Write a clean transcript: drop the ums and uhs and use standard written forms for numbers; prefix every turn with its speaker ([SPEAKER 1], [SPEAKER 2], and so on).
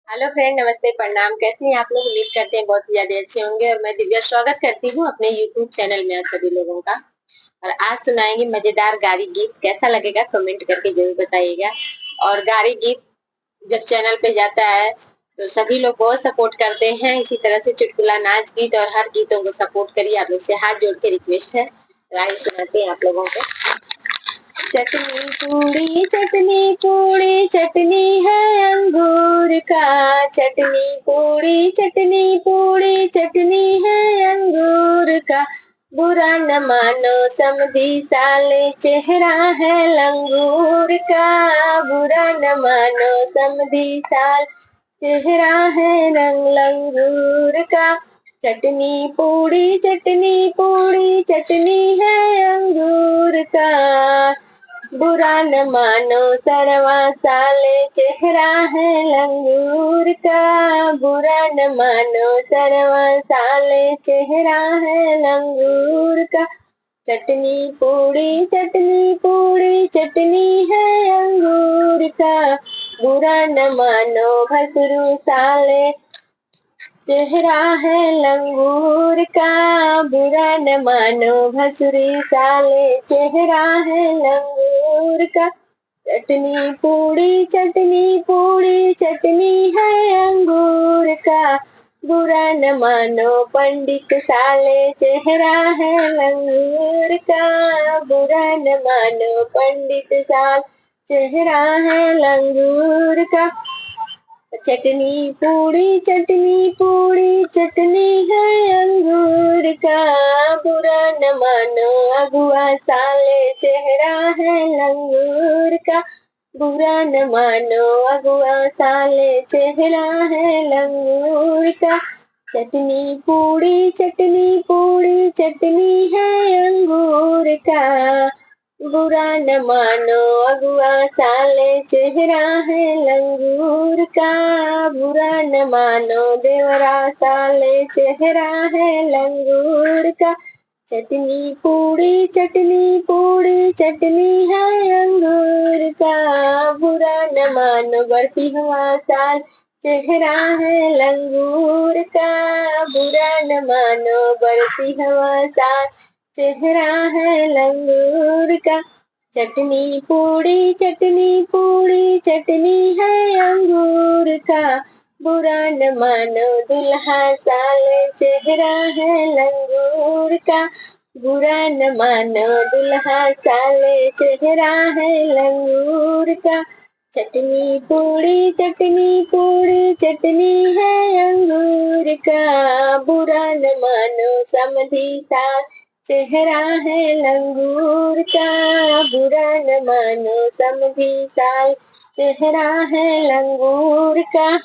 [SPEAKER 1] Hello friend, नमस्ते, प्रणाम। कैसे हैं आप लोग? उम्मीद करते हैं बहुत ही ज्यादा अच्छे होंगे। और मैं दिव्या स्वागत करती हूँ अपने यूट्यूब चैनल में आप सभी लोगों का। और आज सुनाएंगे मजेदार गारी गीत। कैसा लगेगा कमेंट करके जरूर बताइएगा। और गारी गीत जब चैनल पे जाता है तो सभी लोग बहुत सपोर्ट करते हैं। इसी तरह से चुटकुला, नाच गीत और हर गीतों को सपोर्ट करिए। आप लोग से हाथ जोड़ के रिक्वेस्ट है। तो आइए सुनाते हैं आप लोगों को। चटनी पूड़ी चटनी है अंगूर का। चटनी पूड़ी चटनी है अंगूर का। बुरा न मानो समधी साले, चेहरा है लंगूर का। बुरा न मानो समधी साल, चेहरा है रंग लंगूर का। चटनी पूड़ी चटनी है अंगूर का। बुरा न मानो सरवा साले, चेहरा है लंगूर का। बुरा न मानो सरवा साले, चेहरा है लंगूर का। चटनी चटनी है अंगूर का। बुरा न मानो भसरू साले, चेहरा है लंगूर का। बुरा न मानो भसुरी साले, चेहरा है लंगूर का। चटनी चटनी है अंगूर का। बुरा न मानो पंडित साले, चेहरा है लंगूर का। बुरा न मानो पंडित साल, चेहरा है लंगूर का। चटनी चटनी है अंगूर का। बुरा न मानो अगुआ साले, चेहरा है लंगूर का। बुरा न मानो अगुआ साले, चेहरा है लंगूर का। चटनी है अंगूर का। बुरा न मानो अगुआ साले, चेहरा है लंगूर का। बुरा न मानो देवरा साले, चेहरा है लंगूर का। चटनी है अंगूर का। बुरा न मानो बढ़ती हुआ साल, चेहरा है लंगूर का। बुरा न मानो बढ़ती हुआ साल, चेहरा है लंगूर का। चटनी है अंगूर का। बुरा न मानो दुल्हा साले, चेहरा है लंगूर का। बुरा न मानो दुल्हा साले, चेहरा है लंगूर का। चटनी है अंगूर का। बुरा न मानो समधी साल, चेहरा है लंगूर का। बुरा न मानो समधी साल, चेहरा है लंगूर का।